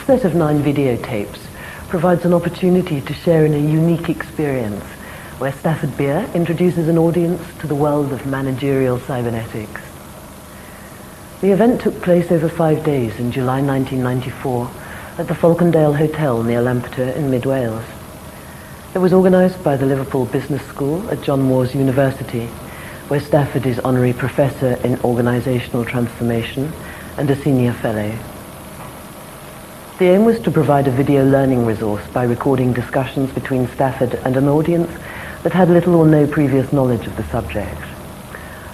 set of 9 videotapes provides an opportunity to share in a unique experience where Stafford Beer introduces an audience to the world of managerial cybernetics. The event took place over 5 days in July 1994 at the Falcondale Hotel near Lampeter in Mid Wales. It was organised by the Liverpool Business School at John Moores University, where Stafford is Honorary Professor in Organisational Transformation and a Senior Fellow. The aim was to provide a video learning resource by recording discussions between Stafford and an audience that had little or no previous knowledge of the subject.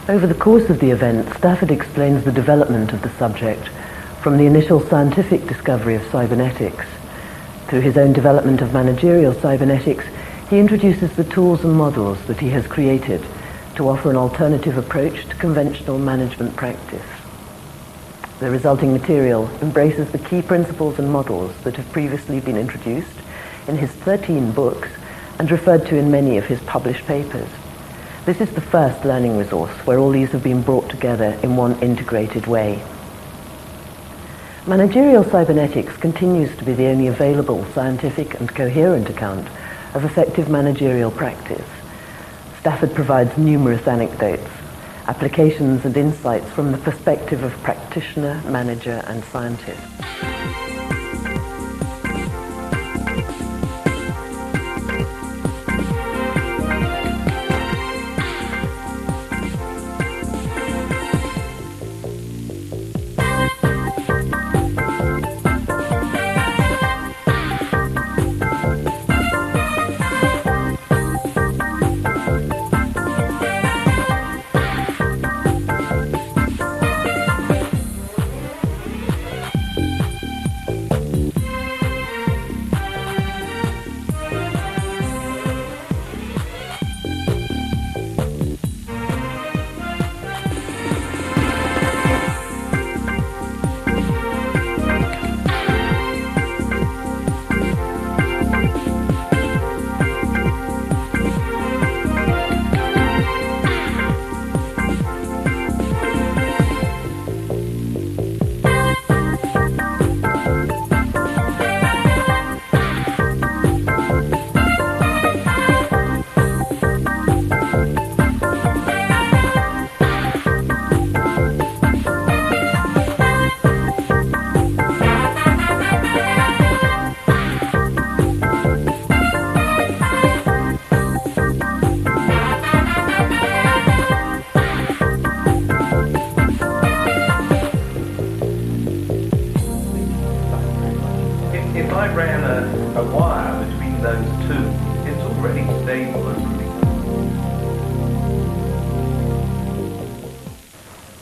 Over the course of the event, Stafford explains the development of the subject from the initial scientific discovery of cybernetics. Through his own development of managerial cybernetics, he introduces the tools and models that he has created to offer an alternative approach to conventional management practice. The resulting material embraces the key principles and models that have previously been introduced in his 13 books and referred to in many of his published papers. This is the first learning resource where all these have been brought together in one integrated way. Managerial cybernetics continues to be the only available scientific and coherent account of effective managerial practice. Stafford provides numerous anecdotes, applications and insights from the perspective of practitioner, manager and scientist.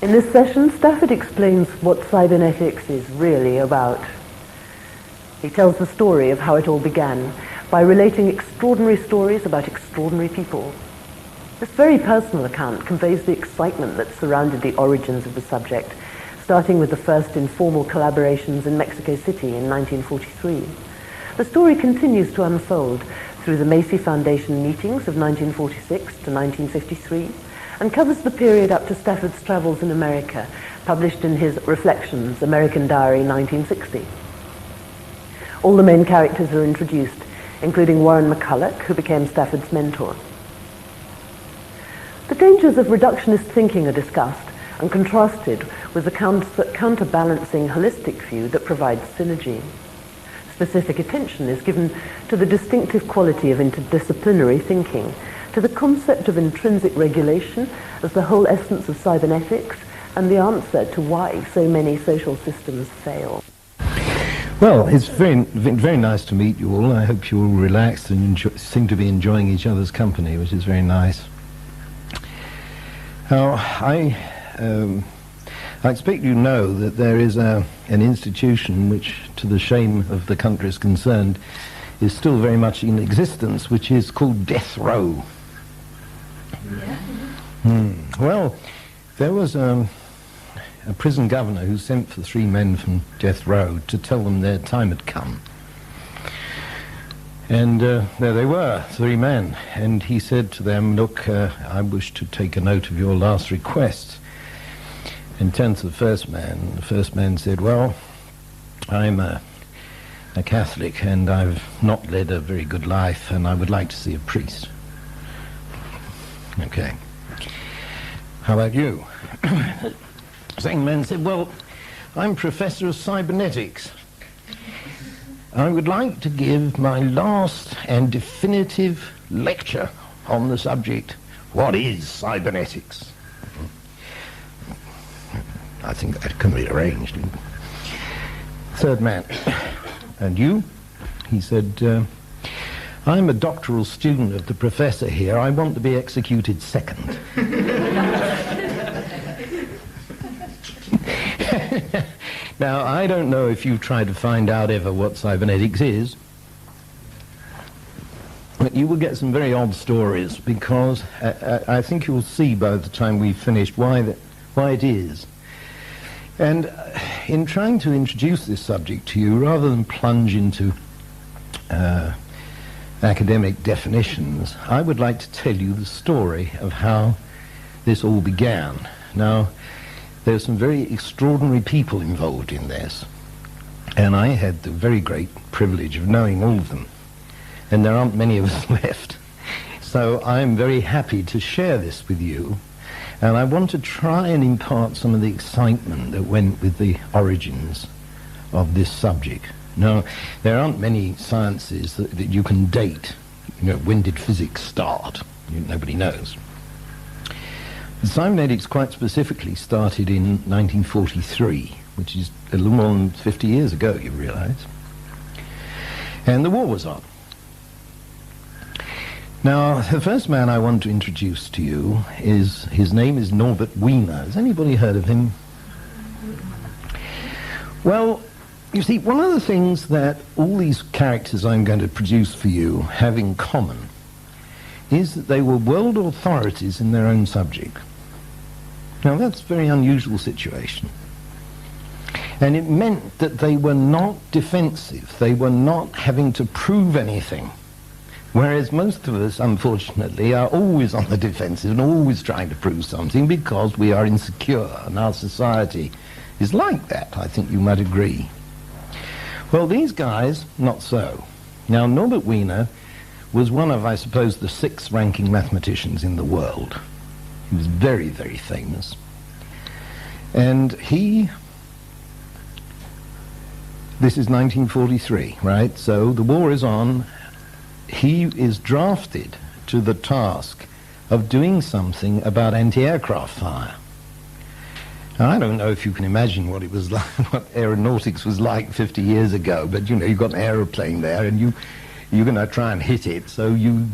In this session, Stafford explains what cybernetics is really about. He tells the story of how it all began by relating extraordinary stories about extraordinary people. This very personal account conveys the excitement that surrounded the origins of the subject, starting with the first informal collaborations in Mexico City in 1943. The story continues to unfold through the Macy Foundation meetings of 1946 to 1953, and covers the period up to Stafford's travels in America, published in his Reflections, American Diary, 1960. All the main characters are introduced, including Warren McCulloch, who became Stafford's mentor. The dangers of reductionist thinking are discussed and contrasted with the counterbalancing holistic view that provides synergy. Specific attention is given to the distinctive quality of interdisciplinary thinking, to the concept of intrinsic regulation as the whole essence of cybernetics and the answer to why so many social systems fail. Well, it's very nice to meet you all. I hope you're all relaxed and seem to be enjoying each other's company, which is very nice. Now, I expect you know that there is an institution which, to the shame of the countries concerned, is still very much in existence, which is called death row. Well, there was a prison governor who sent for 3 men from death row to tell them their time had come. And there they were, 3 men. And he said to them, look, I wish to take a note of your last request. And turned to the first man. The first man said, well, I'm a Catholic, and I've not led a very good life, and I would like to see a priest. Okay. How about you? The second man said, well, I'm Professor of Cybernetics. I would like to give my last and definitive lecture on the subject, what is cybernetics? I think that can be arranged. Third man, and you? He said, I'm a doctoral student of the professor here. I want to be executed second. Now, I don't know if you've tried to find out ever what cybernetics is, but you will get some very odd stories, because I think you'll see by the time we've finished why it is. And in trying to introduce this subject to you, rather than plunge into academic definitions, I would like to tell you the story of how this all began. Now, there's some very extraordinary people involved in this, and I had the very great privilege of knowing all of them, and there aren't many of us left. So I'm very happy to share this with you, and I want to try and impart some of the excitement that went with the origins of this subject. Now, there aren't many sciences that you can date. You know, when did physics start? Nobody knows. Cybernetics quite specifically started in 1943, which is a little more than 50 years ago, you realize. And the war was on. Now, the first man I want to introduce to you his name is Norbert Wiener. Has anybody heard of him? Well, you see, one of the things that all these characters I'm going to produce for you have in common is that they were world authorities in their own subject. Now, that's a very unusual situation. And it meant that they were not defensive. They were not having to prove anything. Whereas most of us, unfortunately, are always on the defensive and always trying to prove something because we are insecure, and our society is like that. I think you might agree. Well, these guys, not so. Now, Norbert Wiener was one of, I suppose, the 6th ranking mathematicians in the world. He was very, very famous. And this is 1943, right? So the war is on. He is drafted to the task of doing something about anti-aircraft fire. Now, I don't know if you can imagine what it was like, what aeronautics was like 50 years ago, but you know, you've got an aeroplane there and you're going to try and hit it, so you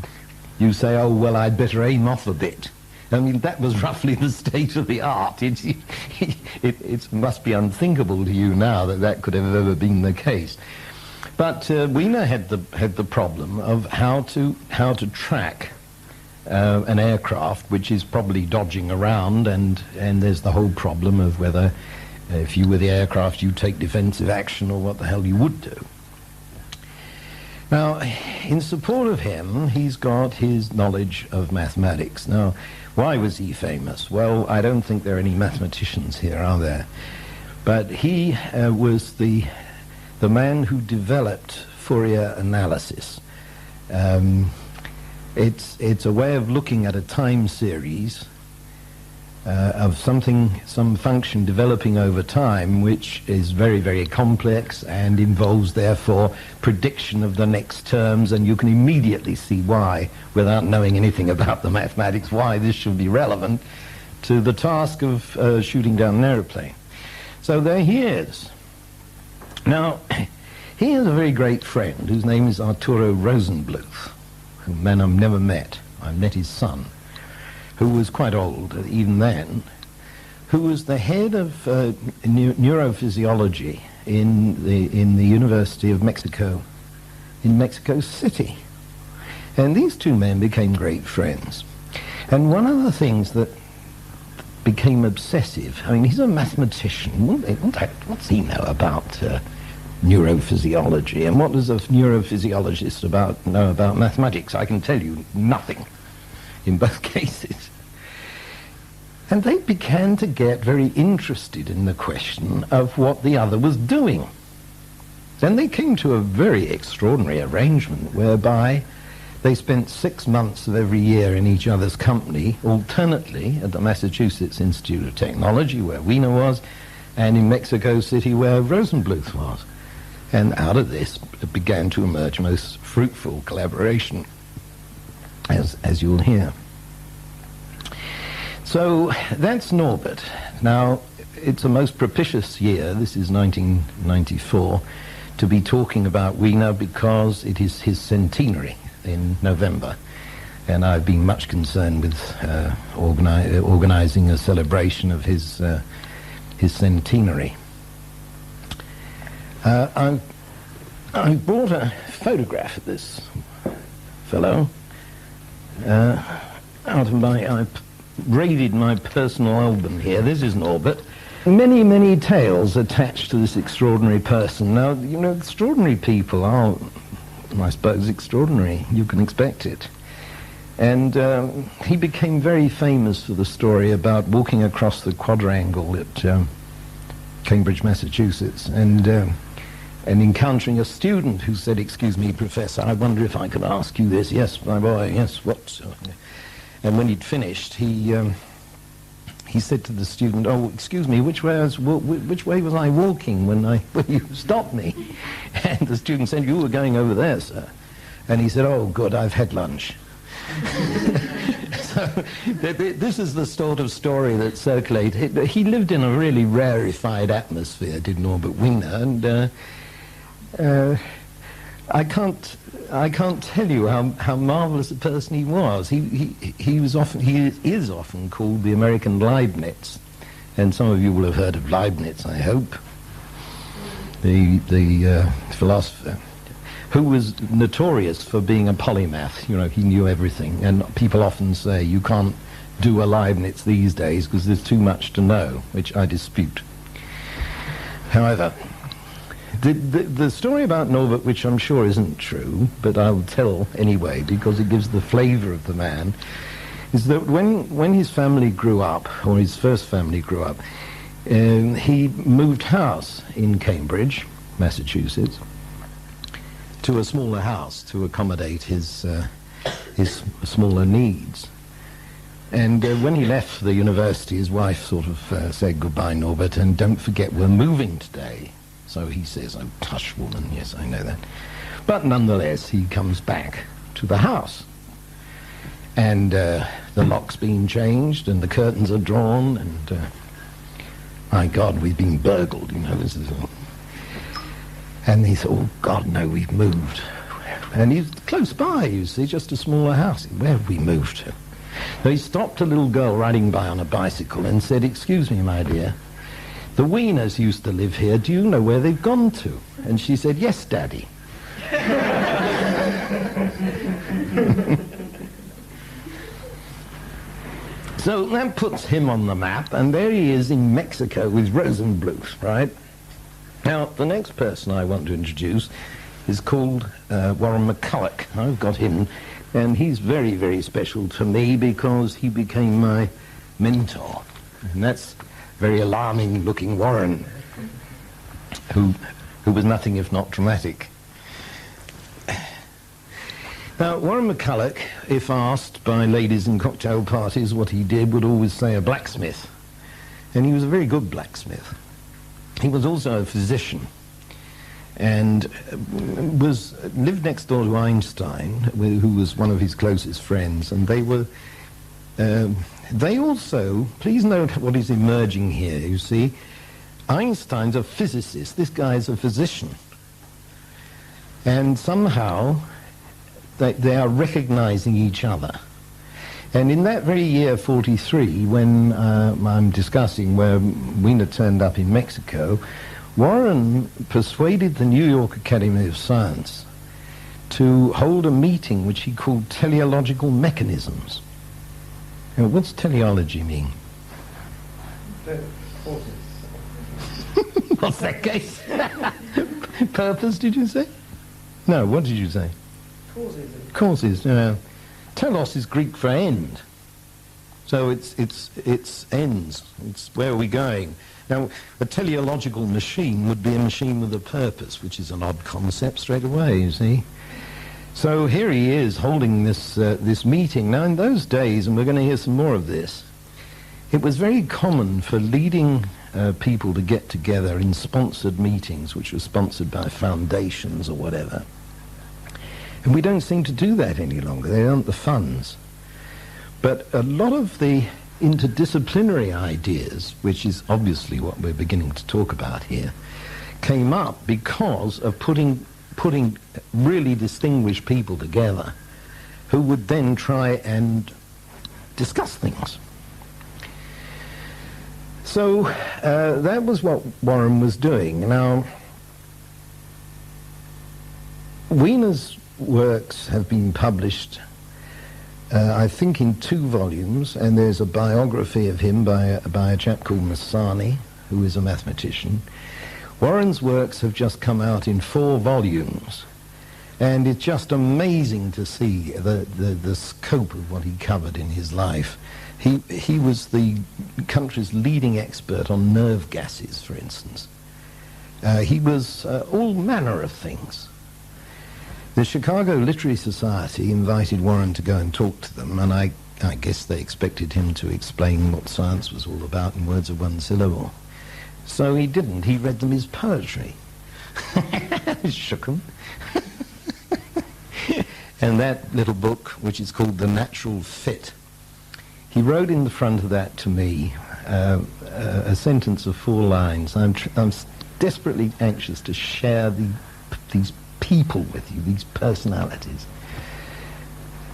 say, oh, well, I'd better aim off a bit. I mean, that was roughly the state of the art. It must be unthinkable to you now that that could have ever been the case. But Wiener had the problem of how to track an aircraft which is probably dodging around, and there's the whole problem of whether, if you were the aircraft, you take defensive action or what the hell you would do. Now, in support of him, he's got his knowledge of mathematics. Now, why was he famous? Well, I don't think there are any mathematicians here, are there? But he was the man who developed Fourier analysis. It's a way of looking at a time series of some function developing over time, which is very, very complex and involves, therefore, prediction of the next terms, and you can immediately see why, without knowing anything about the mathematics, why this should be relevant to the task of shooting down an aeroplane. So there he is. Now, he has a very great friend whose name is Arturo Rosenbluth, a man I've never met. I've met his son, who was quite old even then, who was the head of neurophysiology in the University of Mexico, in Mexico City. And these two men became great friends. And one of the things that became obsessive, I mean, he's a mathematician. What's he know about neurophysiology? And what does a neurophysiologist know about mathematics? I can tell you nothing in both cases. And they began to get very interested in the question of what the other was doing. Then they came to a very extraordinary arrangement whereby they spent 6 months of every year in each other's company, alternately at the Massachusetts Institute of Technology, where Wiener was, and in Mexico City, where Rosenbluth was. And out of this began to emerge most fruitful collaboration, as you'll hear. So that's Norbert. Now, it's a most propitious year, this is 1994, to be talking about Wiener because it is his centenary in November. And I've been much concerned with organizing a celebration of his centenary. I brought a photograph of this fellow out of I've raided my personal album here. This is Norbert. Many, many tales attached to this extraordinary person. Now, you know, extraordinary people are, I suppose, extraordinary. You can expect it. And he became very famous for the story about walking across the quadrangle at Cambridge, Massachusetts, and encountering a student who said, "Excuse me, Professor, I wonder if I could ask you this." "Yes, my boy, yes, what?" And when he'd finished, he said to the student, "Oh, excuse me, which way was I walking when you stopped me?" And the student said, "You were going over there, sir." And he said, "Oh, good, I've had lunch." So this is the sort of story that circulated. He lived in a really rarefied atmosphere, did Norbert Wiener, and I can't tell you how marvelous a person he was. He is often called the American Leibniz, and some of you will have heard of Leibniz, I hope, the philosopher, who was notorious for being a polymath. You know, he knew everything, and people often say you can't do a Leibniz these days because there's too much to know, which I dispute. However, the story about Norbert, which I'm sure isn't true, but I'll tell anyway because it gives the flavor of the man, is that when his family grew up, or his first family grew up, he moved house in Cambridge, Massachusetts, to a smaller house to accommodate his smaller needs. And when he left the university, his wife sort of said, "Goodbye, Norbert, and don't forget we're moving today." So he says, "Oh, tush, woman, yes, I know that." But nonetheless, he comes back to the house. And the lock's been changed, and the curtains are drawn, and my God, we've been burgled, you know. This is all. And he thought, "Oh, God, no, we've moved." And he's close by, you see, just a smaller house. Where have we moved to? So he stopped a little girl riding by on a bicycle and said, "Excuse me, my dear, the Wieners used to live here. Do you know where they've gone to?" And she said, "Yes, Daddy." So that puts him on the map, and there he is in Mexico with Rosenbluth, right? Now, the next person I want to introduce is called Warren McCulloch. I've got him, and he's very, very special to me because he became my mentor. And that's very alarming-looking Warren, who was nothing if not dramatic. Now, Warren McCulloch, if asked by ladies in cocktail parties what he did, would always say a blacksmith. And he was a very good blacksmith. He was also a physician and lived next door to Einstein, who was one of his closest friends, and they also, please note what is emerging here, you see, Einstein's a physicist, this guy is a physician, and somehow they are recognizing each other. And in that very year, 43, when I'm discussing where Wiener turned up in Mexico, Warren persuaded the New York Academy of Science to hold a meeting which he called teleological mechanisms. Now, what's teleology mean? What's that case? Purpose, did you say? No, what did you say? Causes. Causes, telos is Greek for end. So it's ends. It's where are we going? Now, a teleological machine would be a machine with a purpose, which is an odd concept straight away, you see. So here he is holding this meeting. Now, in those days, and we're going to hear some more of this, it was very common for leading people to get together in sponsored meetings, which were sponsored by foundations or whatever. And we don't seem to do that any longer. They aren't the funds. But a lot of the interdisciplinary ideas, which is obviously what we're beginning to talk about here, came up because of putting really distinguished people together who would then try and discuss things. So that was what Warren was doing. Now, Wiener's works have been published, I think, in 2 volumes, and there's a biography of him by a chap called Masani, who is a mathematician. Warren's works have just come out in 4 volumes, and it's just amazing to see the scope of what he covered in his life. He was the country's leading expert on nerve gases, for instance. He was all manner of things. The Chicago Literary Society invited Warren to go and talk to them, and I guess they expected him to explain what science was all about in words of 1 syllable. So he didn't. He read them his poetry. Shook them. And that little book, which is called The Natural Fit, he wrote in the front of that to me a sentence of 4 lines. I'm desperately anxious to share these people with you, these personalities.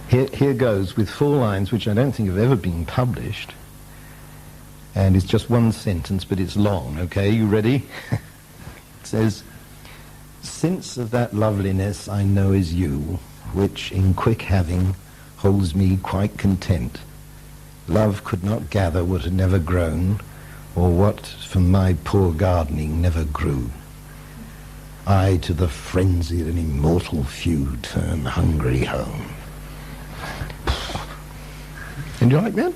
Here goes with 4 lines, which I don't think have ever been published. And it's just 1 sentence, but it's long. Okay, you ready? It says, "Since of that loveliness I know is you, which in quick having holds me quite content. Love could not gather what had never grown, or what from my poor gardening never grew. I to the frenzied and immortal few turn hungry home." And you like that?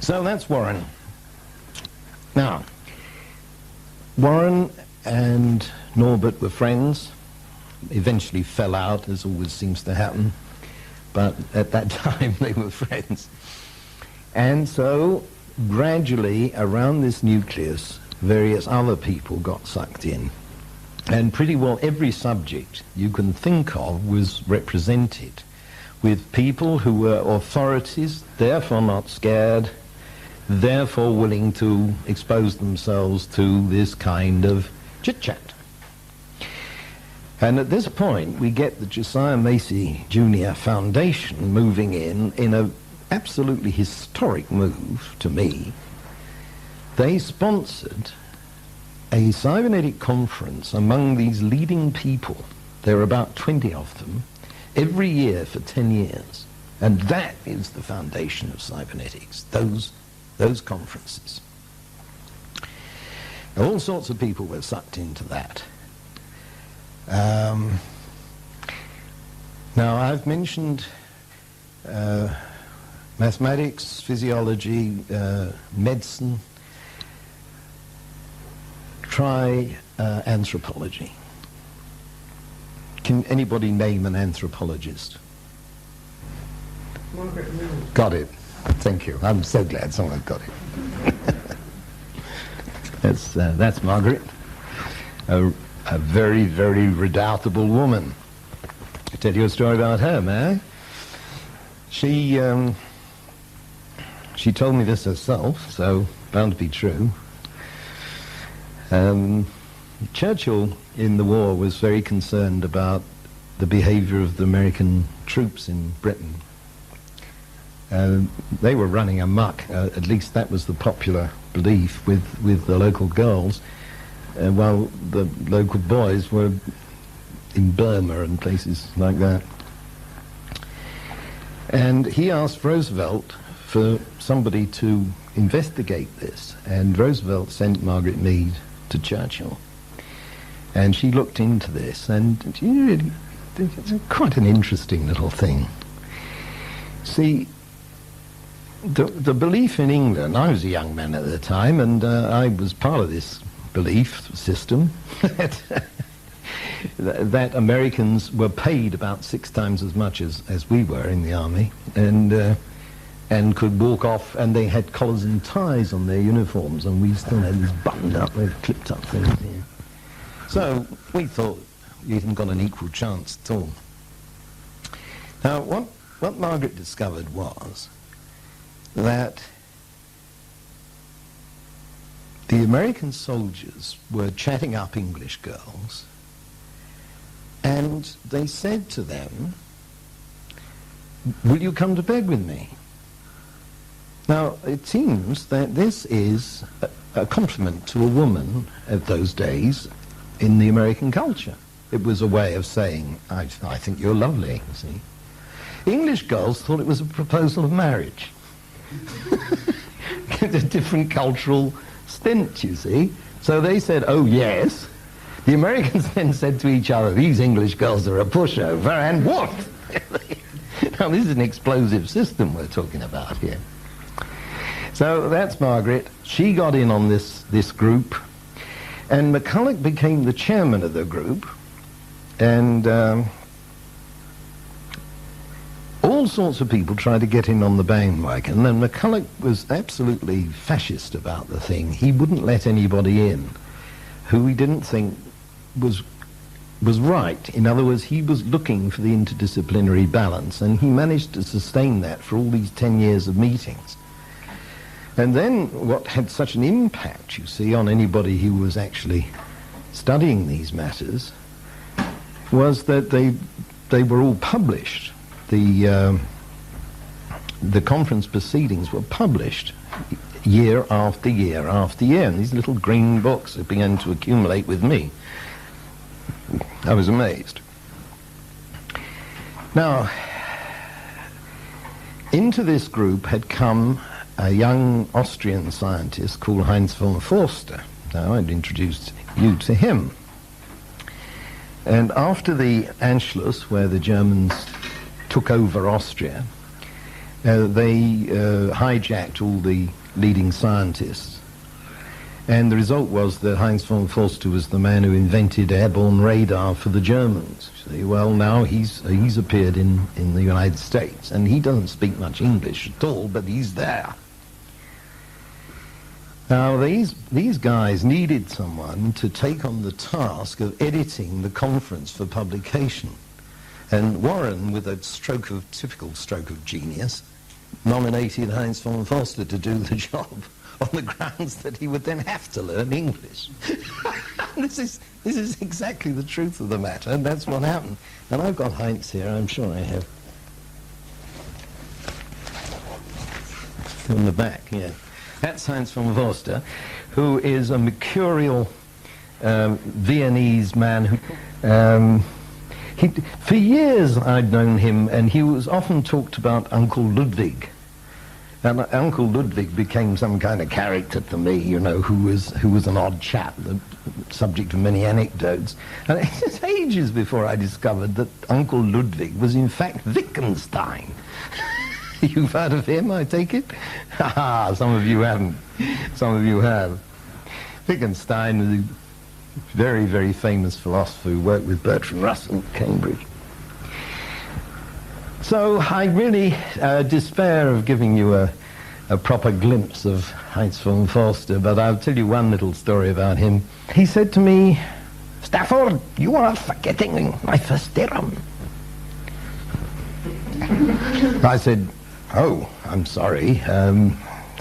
So that's Warren. Now, Warren and Norbert were friends, eventually fell out, as always seems to happen, but at that time they were friends. And so gradually around this nucleus various other people got sucked in, and pretty well every subject you can think of was represented, with people who were authorities, therefore not scared, therefore willing to expose themselves to this kind of chit-chat. And at this point we get the Josiah Macy Jr. Foundation moving in a absolutely historic move to me. They sponsored a cybernetic conference among these leading people. There are about 20 of them every year for 10 years. And that is the foundation of cybernetics, those conferences. All sorts of people were sucked into that. Now, I've mentioned mathematics, physiology, medicine. Try anthropology. Can anybody name an anthropologist? Margaret Mills. Got it. Thank you. I'm so glad someone got it. That's Margaret. A very, very redoubtable woman. I'll tell you a story about her, may I? She told me this herself, so bound to be true. Churchill in the war was very concerned about the behavior of the American troops in Britain. They were running amok, at least that was the popular belief with the local girls, while the local boys were in Burma and places like that. And he asked Roosevelt for somebody to investigate this, and Roosevelt sent Margaret Mead to Churchill. And she looked into this, and it's quite an interesting little thing. See, the belief in England, I was a young man at the time, and I was part of this belief system that Americans were paid about 6 times as much as we were in the army, and could walk off, and they had collars and ties on their uniforms, and we still had this buttoned up, with clipped up things here. So we thought you hadn't got an equal chance at all. Now, what Margaret discovered was that the American soldiers were chatting up English girls, and they said to them, "Will you come to bed with me?" Now, it seems that this is a compliment to a woman of those days in the American culture. It was a way of saying, I think you're lovely, you see. English girls thought it was a proposal of marriage. A different cultural stint, you see. So they said, "Oh, yes." The Americans then said to each other, "These English girls are a pushover," and what? Now, this is an explosive system we're talking about here. So that's Margaret. She got in on this group, and McCulloch became the chairman of the group, and all sorts of people tried to get in on the bandwagon, and McCulloch was absolutely fascist about the thing. He wouldn't let anybody in who he didn't think was right. In other words, he was looking for the interdisciplinary balance, and he managed to sustain that for all these 10 years of meetings. And then what had such an impact, you see, on anybody who was actually studying these matters was that they were all published. The conference proceedings were published year after year after year, and these little green books had begun to accumulate with me. I was amazed. Now, into this group had come a young Austrian scientist called Heinz von Forster. Now, I'd introduced you to him. And after the Anschluss, where the Germans took over Austria, they hijacked all the leading scientists. And the result was that Heinz von Forster was the man who invented airborne radar for the Germans. See, well, now he's appeared in the United States, and he doesn't speak much English at all, but he's there. Now, these guys needed someone to take on the task of editing the conference for publication. And Warren, with a typical stroke of genius, nominated Heinz von Forster to do the job on the grounds that he would then have to learn English. This is exactly the truth of the matter, and that's what happened. And I've got Heinz here, I'm sure I have. On the back, yeah. That's Heinz von Forster, who is a mercurial Viennese man who... for years I'd known him, and he was often talked about Uncle Ludwig. And Uncle Ludwig became some kind of character to me, you know, who was an odd chap, the subject of many anecdotes. And it was ages before I discovered that Uncle Ludwig was in fact Wittgenstein. You've heard of him, I take it? Ah, some of you haven't. Some of you have. Wittgenstein was a very, very famous philosopher who worked with Bertrand Russell at Cambridge. So I really despair of giving you a proper glimpse of Heinz von Forster, but I'll tell you one little story about him. He said to me, "Stafford, you are forgetting my first theorem." I said, "Oh, I'm sorry.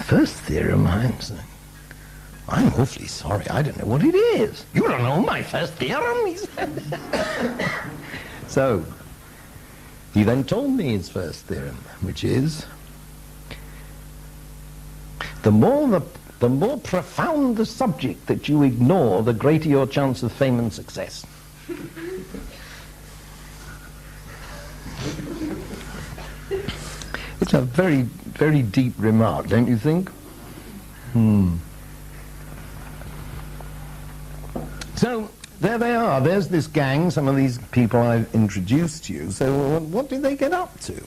First theorem, Heinz? I'm awfully sorry. I don't know what it is." "You don't know my first theorem?" he said. So he then told me his first theorem, which is, the more profound the subject that you ignore, the greater your chance of fame and success. It's a very, very deep remark, don't you think? So there they are. There's this gang, some of these people I've introduced to you. So what did they get up to?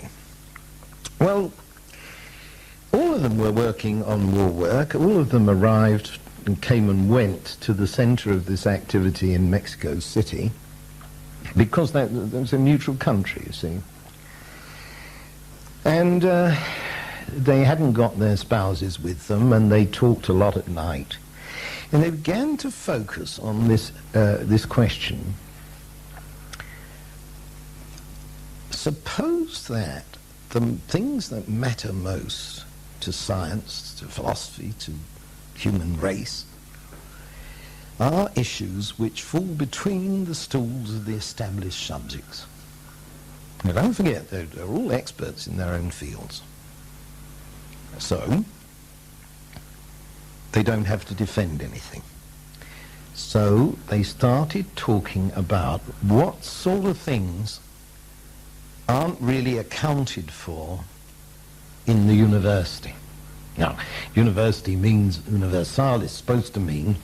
Well, all of them were working on war work. All of them arrived and came and went to the center of this activity in Mexico City because that was a neutral country, you see. And they hadn't got their spouses with them, and they talked a lot at night. And they began to focus on this question. Suppose that the things that matter most to science, to philosophy, to human race, are issues which fall between the stools of the established subjects. Now don't forget, they're all experts in their own fields. So, they don't have to defend anything. So they started talking about what sort of things aren't really accounted for in the university. Now, university means universal, is supposed to mean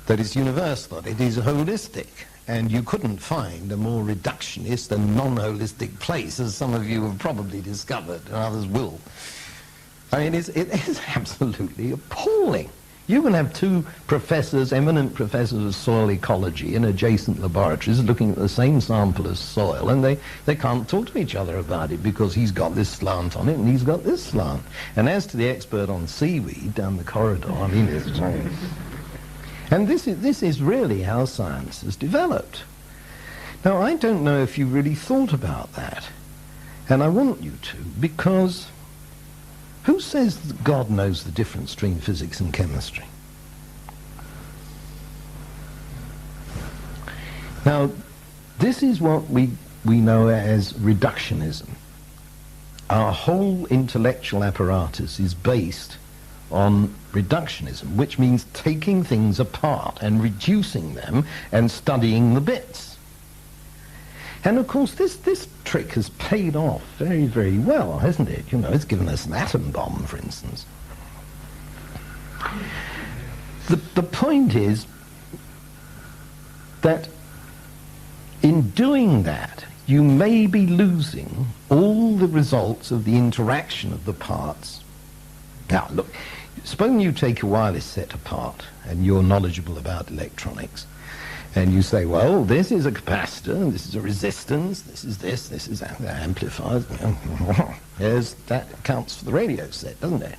that it's universal, it is holistic, and you couldn't find a more reductionist and non-holistic place, as some of you have probably discovered, and others will. I mean, it is absolutely appalling. You can have two professors, eminent professors of soil ecology in adjacent laboratories looking at the same sample as soil, and they can't talk to each other about it because he's got this slant on it and he's got this slant. And as to the expert on seaweed down the corridor, I mean, it's... And this is really how science has developed. Now, I don't know if you really thought about that, and I want you to, because who says that God knows the difference between physics and chemistry? Now, this is what we know as reductionism. Our whole intellectual apparatus is based on reductionism, which means taking things apart and reducing them and studying the bits. And of course this trick has paid off very, very well, hasn't it? You know, it's given us an atom bomb, for instance. The point is that in doing that, you may be losing all the results of the interaction of the parts. Now, look, suppose you take a wireless set apart and you're knowledgeable about electronics, and you say, well, this is a capacitor, this is a resistance, this is that, the amplifiers. That counts for the radio set, doesn't it?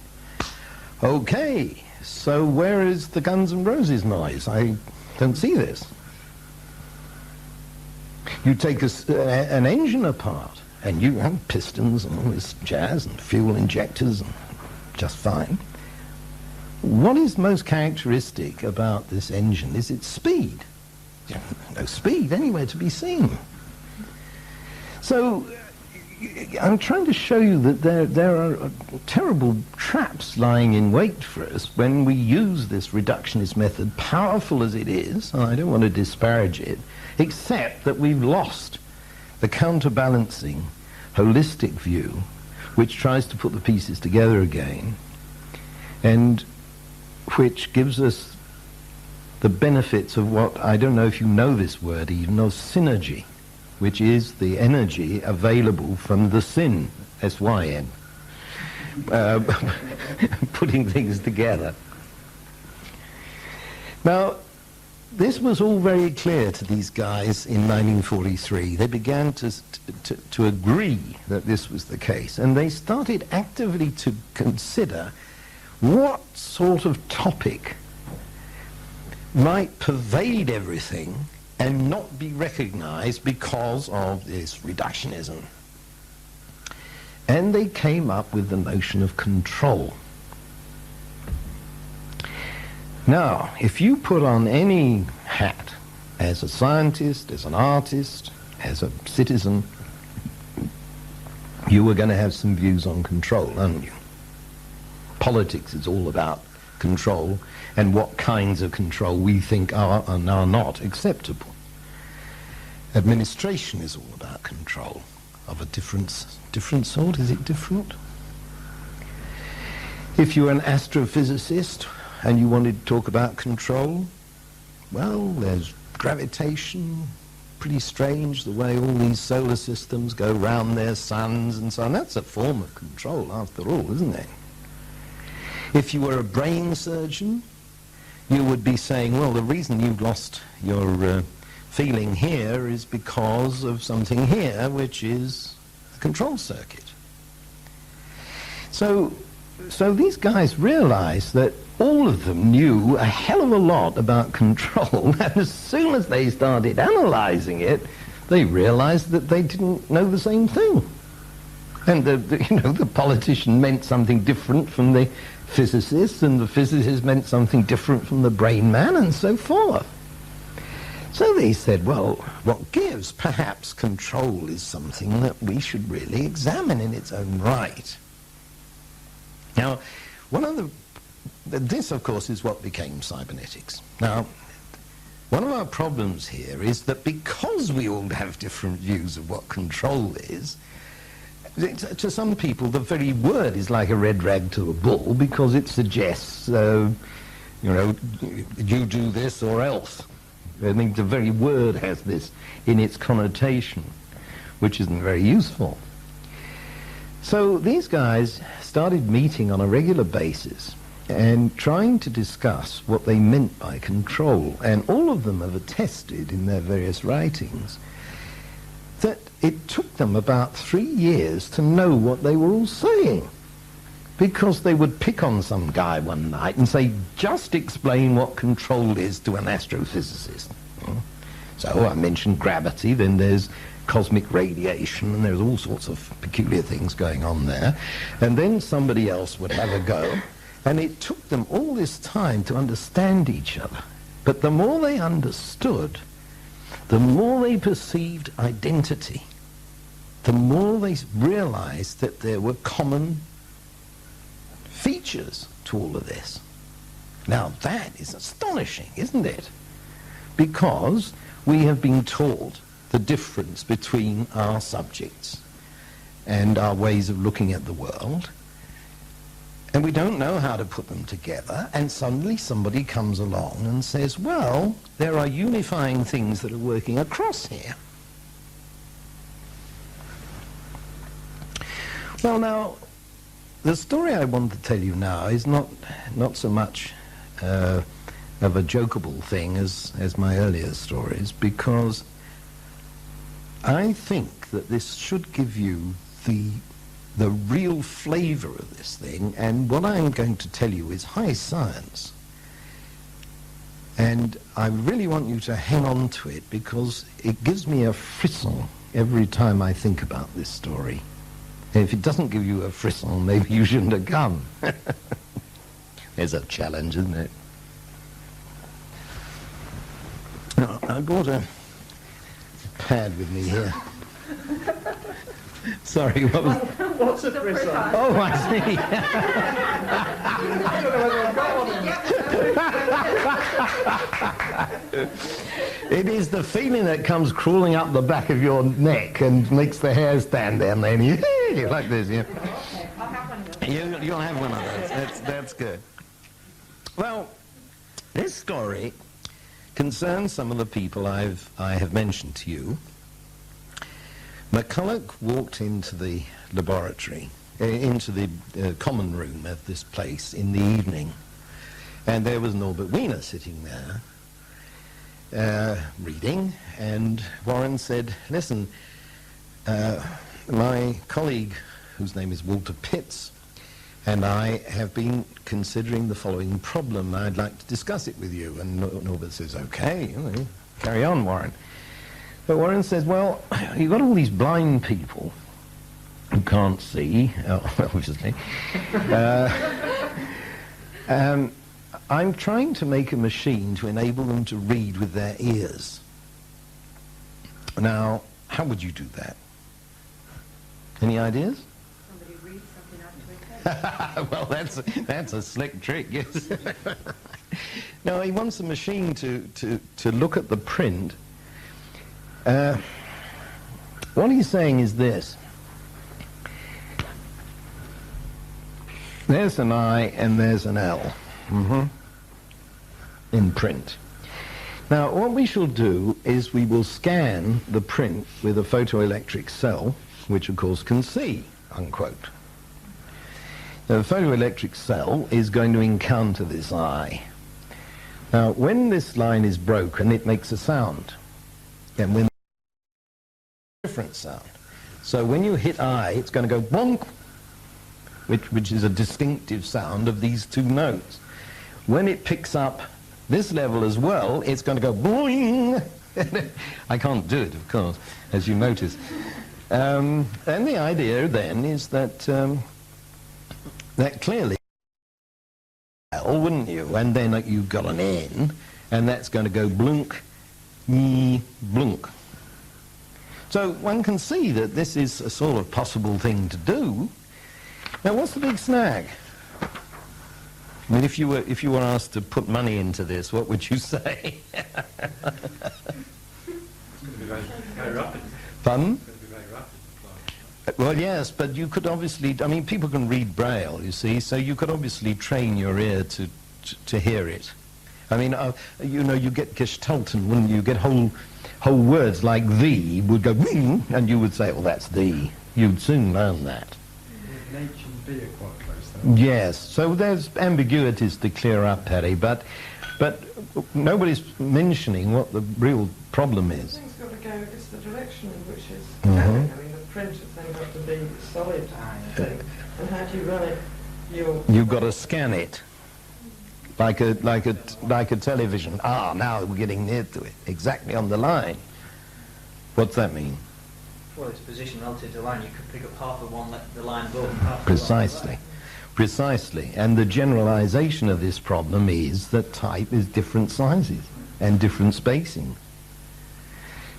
Okay, so where is the Guns N' Roses noise? I don't see this. You take an engine apart, and you have pistons and all this jazz and fuel injectors, and just fine. What is most characteristic about this engine is its speed. No speed anywhere to be seen. So I'm trying to show you that there are terrible traps lying in wait for us when we use this reductionist method, powerful as it is, and I don't want to disparage it, except that we've lost the counterbalancing, holistic view, which tries to put the pieces together again, and which gives us the benefits of what, I don't know if you know this word even, of synergy, which is the energy available from the syn, S-Y-N, putting things together. Now, this was all very clear to these guys in 1943. They began to agree that this was the case, and they started actively to consider what sort of topic might pervade everything and not be recognized because of this reductionism. And they came up with the notion of control. Now, if you put on any hat as a scientist, as an artist, as a citizen, you were going to have some views on control, aren't you? Politics is all about control and what kinds of control we think are and are not acceptable. Administration is all about control of a different sort. Is it different? If you're an astrophysicist and you wanted to talk about control, well, there's gravitation, pretty strange, the way all these solar systems go round their suns and so on. That's a form of control, after all, isn't it? If you were a brain surgeon, you would be saying, well, the reason you've lost your feeling here is because of something here, which is a control circuit. So these guys realized that all of them knew a hell of a lot about control, and as soon as they started analyzing it, they realized that they didn't know the same thing. And the politician meant something different from the physicist, and the physicist meant something different from the brain man, and so forth. So they said, well, what gives? Perhaps control is something that we should really examine in its own right. Now, this, of course, is what became cybernetics. Now, one of our problems here is that because we all have different views of what control is, to some people the very word is like a red rag to a bull, because it suggests, you do this or else. I think the very word has this in its connotation, which isn't very useful. So these guys started meeting on a regular basis and trying to discuss what they meant by control. And all of them have attested in their various writings that it took them about 3 years to know what they were all saying, because they would pick on some guy one night and say, just explain what control is to an astrophysicist. So I mentioned gravity, then there's cosmic radiation, and there's all sorts of peculiar things going on there. And then somebody else would have a go, and it took them all this time to understand each other. But the more they understood, the more they perceived identity, the more they realized that there were common features to all of this. Now that is astonishing, isn't it? Because we have been taught the difference between our subjects and our ways of looking at the world, and we don't know how to put them together, and suddenly somebody comes along and says, well, there are unifying things that are working across here. Well, now, the story I want to tell you now is not so much of a jokeable thing as my earlier stories, because I think that this should give you the real flavor of this thing, and what I'm going to tell you is high science. And I really want you to hang on to it, because it gives me a frisson every time I think about this story. And if it doesn't give you a frisson, maybe you shouldn't have come. There's a challenge, isn't it? Now, I brought a pad with me here. Sorry, what was... What's a frisson? Oh, I see. It is the feeling that comes crawling up the back of your neck and makes the hair stand down there, and you like this, yeah. Okay, I'll have one of those. You'll have one of those. That's good. Well, this story concerns some of the people I have mentioned to you. McCulloch walked into the laboratory, into the common room of this place in the evening, and there was Norbert Wiener sitting there reading, and Warren said, listen, my colleague, whose name is Walter Pitts, and I have been considering the following problem. I'd like to discuss it with you. And Norbert says, okay, carry on, Warren. But Warren says, well, you've got all these blind people who can't see, obviously. I'm trying to make a machine to enable them to read with their ears. Now, how would you do that? Any ideas? Somebody reads something out to a tape. Well, that's a slick trick, yes. No, he wants the machine to look at the print. What he's saying is this. There's an I and there's an L in print. Now, what we shall do is we will scan the print with a photoelectric cell, which of course can see, unquote. Now, the photoelectric cell is going to encounter this eye. Now, when this line is broken, it makes a sound. And when different sound. So when you hit I, it's going to go bonk, which is a distinctive sound of these two notes. When it picks up this level as well, it's going to go boing. I can't do it, of course, as you notice. And the idea then is that that clearly, wouldn't you? And then you've got an N, and that's going to go blunk, blunk. So one can see that this is a sort of possible thing to do. Now, what's the big snag? I mean, if you were asked to put money into this, what would you say? It's going to be very rapid. Pardon? It's going to be very rapid. Well, yes, but you could obviously, I mean, people can read Braille, you see, so you could obviously train your ear to hear it. I mean, you know, you get Gestalten, wouldn't you? You get whole words like "the" would go "wing," and you would say, well, that's "the." You'd soon learn that. H and B are quite close, though. Yes, so there's ambiguities to clear up, Paddy, but nobody's mentioning what the real problem is. Things got to go, it's the direction in which it's Mhm. going. I mean, the print has then got to be solid, I think. And how do you run it? You've got to scan it, like a television. Ah, now we're getting near to it, exactly on the line. What's that mean? Well, its position relative to the line, you could pick up half of the line above and half of Precisely. Precisely. And the generalization of this problem is that type is different sizes and different spacing.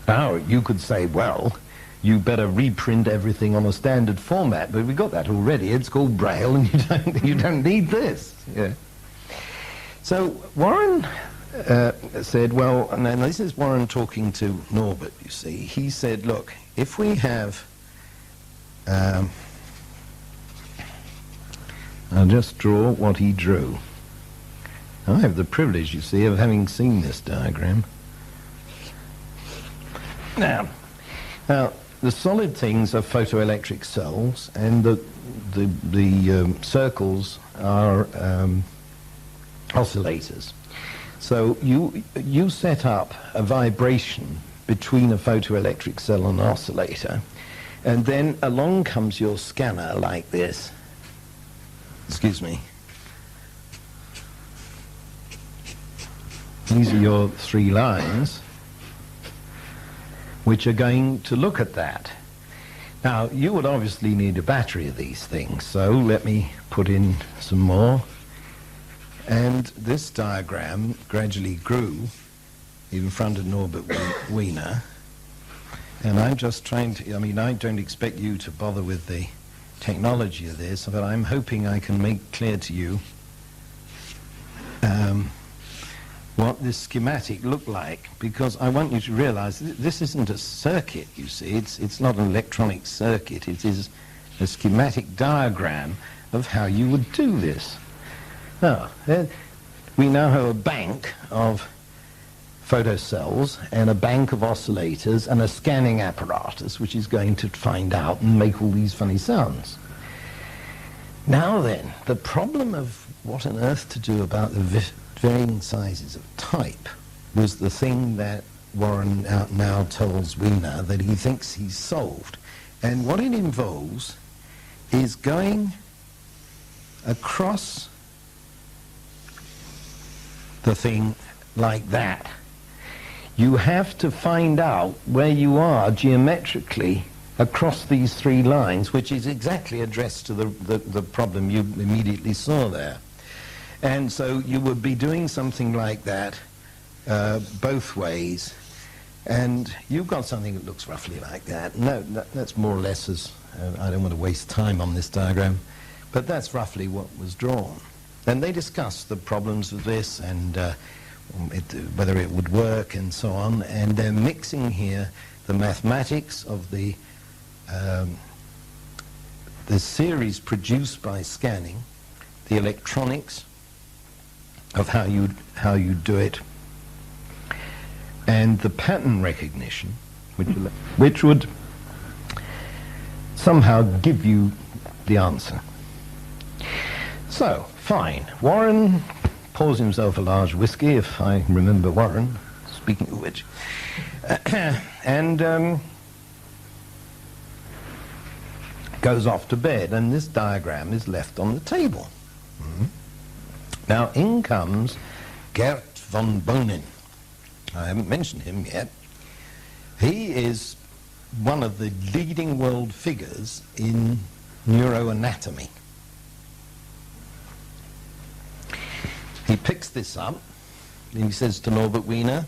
Now, you could say, well, you better reprint everything on a standard format, but we've got that already. It's called Braille, and you don't need this. Yeah. So Warren said, well, and then this is Warren talking to Norbert, you see. He said, look, if we have, I'll just draw what he drew. I have the privilege, you see, of having seen this diagram. Now, the solid things are photoelectric cells, and the circles are oscillators. So you set up a vibration between a photoelectric cell and an oscillator, and then along comes your scanner like this. Excuse me. These are your three lines which are going to look at that. Now, you would obviously need a battery of these things, so let me put in some more. And this diagram gradually grew in front of Norbert Wiener. And I'm just trying to, I mean, I don't expect you to bother with the technology of this, but I'm hoping I can make clear to you what this schematic looked like, because I want you to realize this isn't a circuit, you see. It's not an electronic circuit. It is a schematic diagram of how you would do this. Now, we now have a bank of photocells and a bank of oscillators and a scanning apparatus which is going to find out and make all these funny sounds. Now then, the problem of what on earth to do about the varying sizes of type was the thing that Warren now tells Wiener that he thinks he's solved. And what it involves is going across the thing like that. You have to find out where you are geometrically across these three lines, which is exactly addressed to the problem you immediately saw there. And so you would be doing something like that both ways, and you've got something that looks roughly like that. No, that's more or less as, I don't want to waste time on this diagram, but that's roughly what was drawn. And they discussed the problems of this and whether it would work and so on, and they're mixing here the mathematics of the series produced by scanning, the electronics of how you do it, and the pattern recognition, which would somehow give you the answer. So, fine. Warren pours himself a large whiskey, if I remember Warren, speaking of which, and goes off to bed, and this diagram is left on the table. Now, in comes Gert von Bonin. I haven't mentioned him yet. He is one of the leading world figures in neuroanatomy. He picks this up and he says to Norbert Wiener,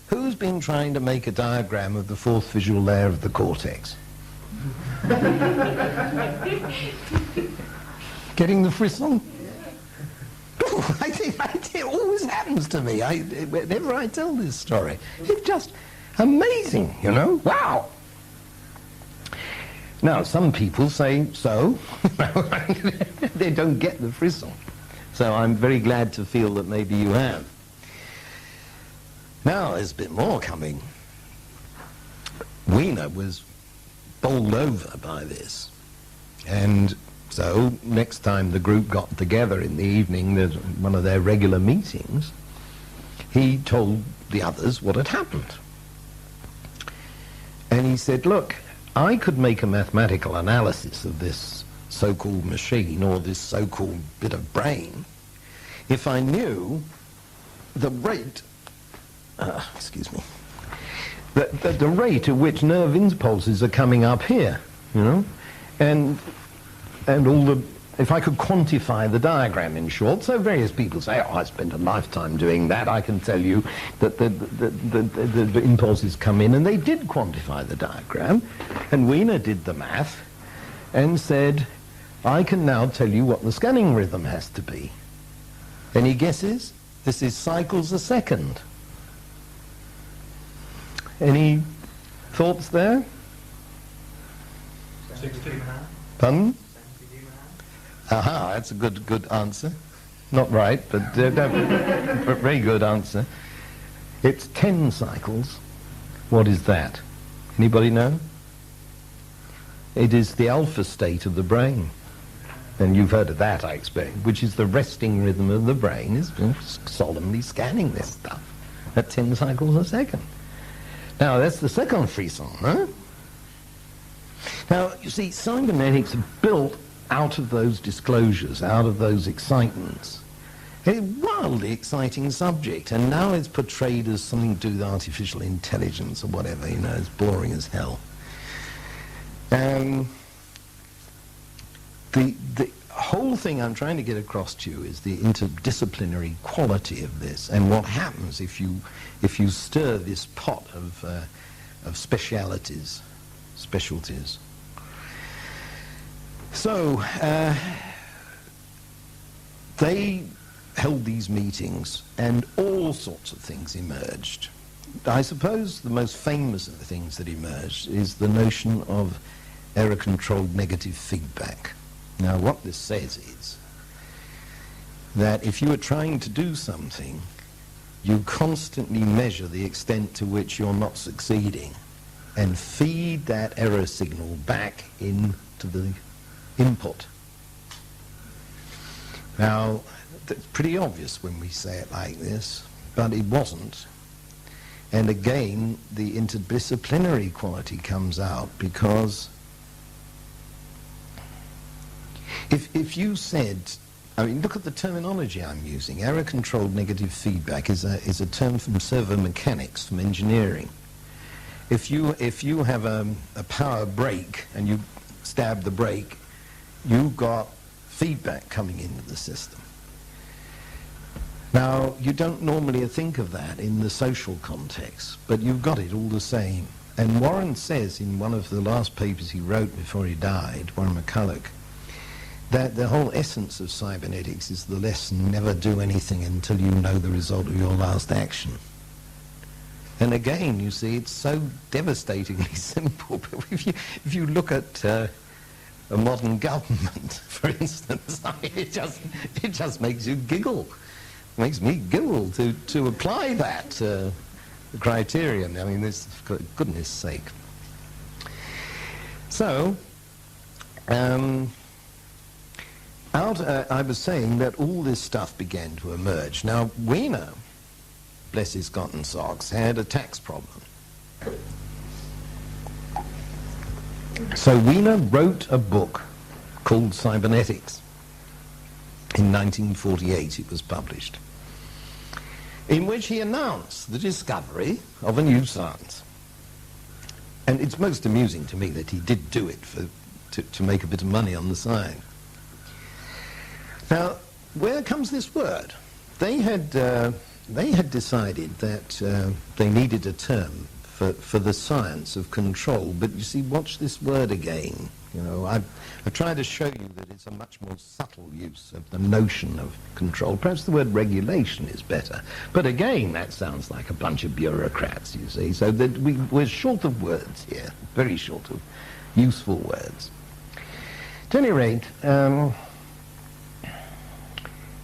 who's been trying to make a diagram of the fourth visual layer of the cortex? Getting the frisson? Oh, it always happens to me. Whenever I tell this story, it's just amazing, you know? Wow! Now, some people say so. They don't get the frisson. So I'm very glad to feel that maybe you have. Now, there's a bit more coming. Wiener was bowled over by this. And so next time the group got together in the evening, there's one of their regular meetings, he told the others what had happened. And he said, look, I could make a mathematical analysis of this so-called machine or this so-called bit of brain if I knew the rate, the rate at which nerve impulses are coming up here, you know, and all the, if I could quantify the diagram, in short. So various people say, oh, I spent a lifetime doing that. I can tell you that the impulses come in, and they did quantify the diagram. And Wiener did the math and said, I can now tell you what the scanning rhythm has to be. Any guesses? This is cycles a second. Any thoughts there? 60. Pardon? Aha, that's a good answer. Not right, but very good answer. It's 10 cycles. What is that? Anybody know? It is the alpha state of the brain. And you've heard of that, I expect, which is the resting rhythm of the brain is solemnly scanning this stuff at 10 cycles a second. Now, that's the second frisson, huh? Now, you see, cybernetics are built out of those disclosures, out of those excitements. It's a wildly exciting subject, and now it's portrayed as something to do with artificial intelligence or whatever, you know, it's boring as hell. The whole thing I'm trying to get across to you is the interdisciplinary quality of this, and what happens if you stir this pot of specialties. So they held these meetings, and all sorts of things emerged. I suppose the most famous of the things that emerged is the notion of error-controlled negative feedback. Now, what this says is that if you are trying to do something, you constantly measure the extent to which you're not succeeding and feed that error signal back into the input. Now, it's pretty obvious when we say it like this, but it wasn't. And again, the interdisciplinary quality comes out, because if you said, I mean, look at the terminology I'm using. Error-controlled negative feedback is a term from servo mechanics, from engineering. If you have a power brake and you stab the brake, you've got feedback coming into the system. Now, you don't normally think of that in the social context, but you've got it all the same. And Warren says in one of the last papers he wrote before he died, Warren McCulloch, that the whole essence of cybernetics is the lesson, never do anything until you know the result of your last action. And again, you see, it's so devastatingly simple. But if you look at a modern government, for instance, I mean, it just makes you giggle. It makes me giggle to apply that criterion. I mean, this, for goodness sake. So, I was saying that all this stuff began to emerge. Now, Wiener, bless his cotton socks, had a tax problem. So Wiener wrote a book called Cybernetics. In 1948 it was published, in which he announced the discovery of a new science. And it's most amusing to me that he did do it to make a bit of money on the side. Now, where comes this word? They had decided that they needed a term for the science of control, but you see, watch this word again. You know, I try to show you that it's a much more subtle use of the notion of control. Perhaps the word regulation is better, but again, that sounds like a bunch of bureaucrats, you see. So that we're short of words here, very short of useful words. At any rate,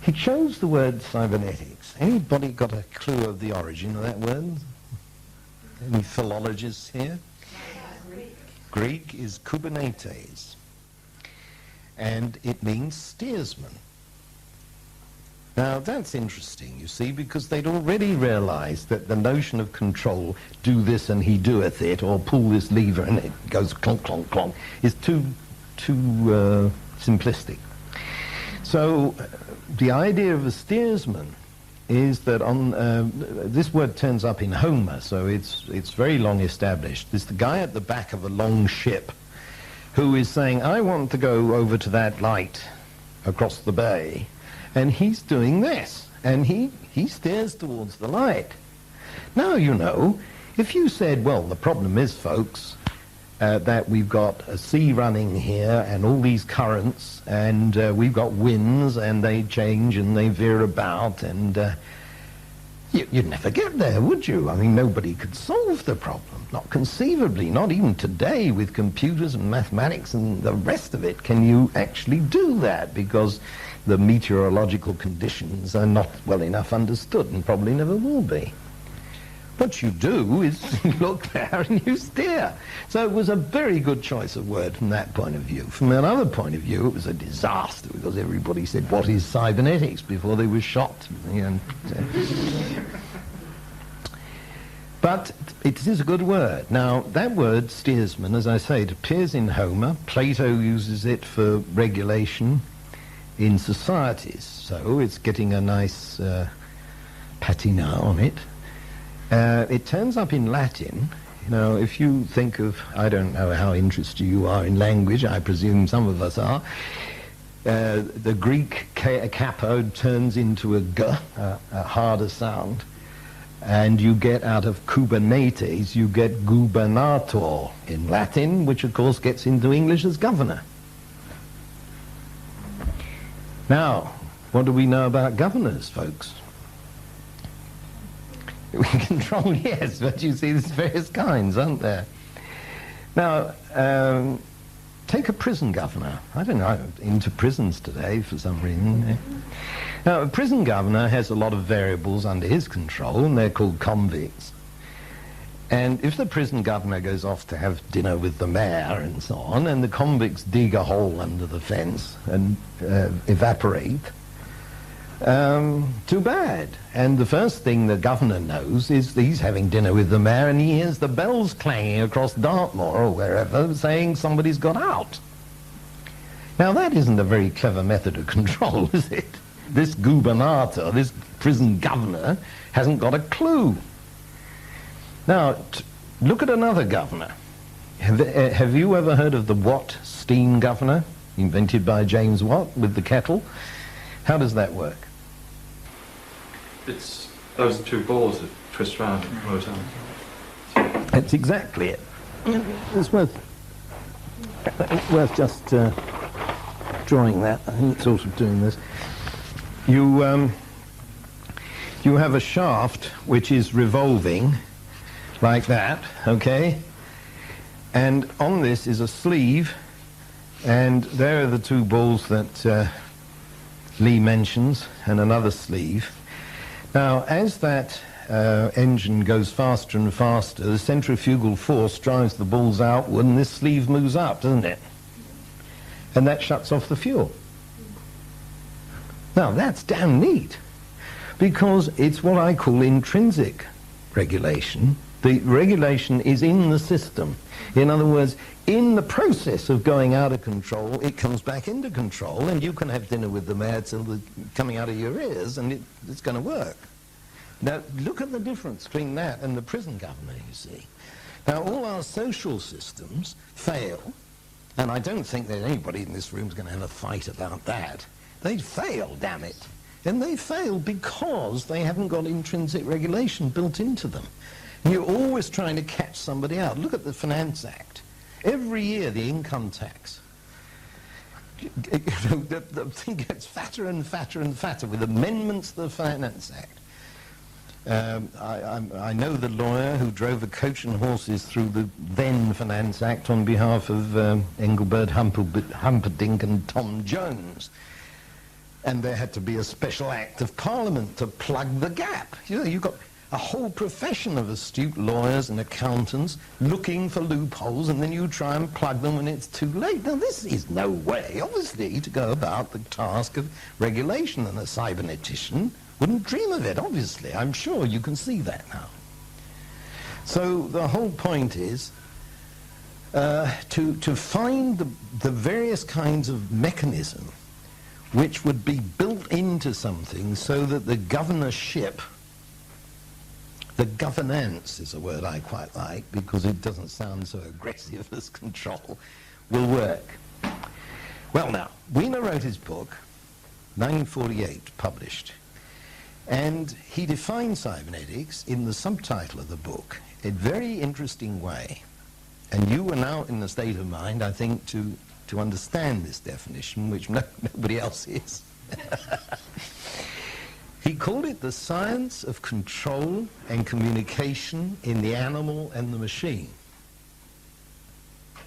he chose the word cybernetics. Anybody got a clue of the origin of that word? Any philologists here? Greek is kubernetes, and it means steersman. Now that's interesting, you see, because they'd already realized that the notion of control, do this and he doeth it, or pull this lever and it goes clonk, clonk, clonk, is too simplistic. So the idea of a steersman is that on this word turns up in Homer, so it's very long established. There's the guy at the back of a long ship who is saying, I want to go over to that light across the bay, and he's doing this, and he steers towards the light. Now, you know, if you said, well, the problem is, folks, that we've got a sea running here and all these currents, and we've got winds, and they change and they veer about, and you'd never get there, would you? I mean, nobody could solve the problem, not conceivably, not even today with computers and mathematics and the rest of it can you actually do that, because the meteorological conditions are not well enough understood and probably never will be. What you do is you look there and you steer. So it was a very good choice of word from that point of view. From another point of view, it was a disaster because everybody said, what is cybernetics, before they were shot. But it is a good word. Now, that word, steersman, as I say, it appears in Homer. Plato uses it for regulation in societies. So it's getting a nice patina on it. It turns up in Latin. You know, if you think of, I don't know how interested you are in language, I presume some of us are, the Greek capo turns into a g, a harder sound, and you get out of Kubernetes, you get gubernator in Latin, which of course gets into English as governor. Now, what do we know about governors, folks? We control, yes, but you see there's various kinds, aren't there? Now, take a prison governor. I don't know, I'm into prisons today for some reason. Now, a prison governor has a lot of variables under his control, and they're called convicts. And if the prison governor goes off to have dinner with the mayor and so on, and the convicts dig a hole under the fence and evaporate, too bad. And the first thing the governor knows is he's having dinner with the mayor and he hears the bells clanging across Dartmoor or wherever saying somebody's got out. Now that isn't a very clever method of control, is it? This gubernator, this prison governor, hasn't got a clue. Now, look at another governor. Have you ever heard of the Watt steam governor, invented by James Watt with the kettle? How does that work? It's those two balls that twist round and rotate. That's exactly it. It's worth just drawing that. I think it's sort of doing this. You have a shaft which is revolving like that, okay? And on this is a sleeve, and there are the two balls that Lee mentions, and another sleeve. Now, as that engine goes faster and faster, the centrifugal force drives the balls outward and this sleeve moves up, doesn't it? And that shuts off the fuel. Now, that's damn neat, because it's what I call intrinsic regulation. The regulation is in the system. In other words, in the process of going out of control, it comes back into control, and you can have dinner with the mayor till the coming out of your ears, and it's going to work. Now, look at the difference between that and the prison governor, you see. Now, all our social systems fail, and I don't think that anybody in this room is going to have a fight about that. They fail, damn it. And they fail because they haven't got intrinsic regulation built into them. And you're always trying to catch somebody out. Look at the Finance Act. Every year, the income tax, the thing gets fatter and fatter and fatter with amendments to the Finance Act. I know the lawyer who drove a coach and horses through the then Finance Act on behalf of Engelbert Humperdinck and Tom Jones. And there had to be a special act of Parliament to plug the gap. You know, you've got a whole profession of astute lawyers and accountants looking for loopholes, and then you try and plug them when it's too late. Now, this is no way, obviously, to go about the task of regulation, and a cybernetician wouldn't dream of it, obviously. I'm sure you can see that now. So the whole point is to find the various kinds of mechanism which would be built into something so that the governorship, the governance is a word I quite like because it doesn't sound so aggressive as control, will work. Well now, Wiener wrote his book, 1948, published, and he defined cybernetics in the subtitle of the book in a very interesting way. And you are now in the state of mind, I think, to understand this definition, which nobody else is. He called it the science of control and communication in the animal and the machine.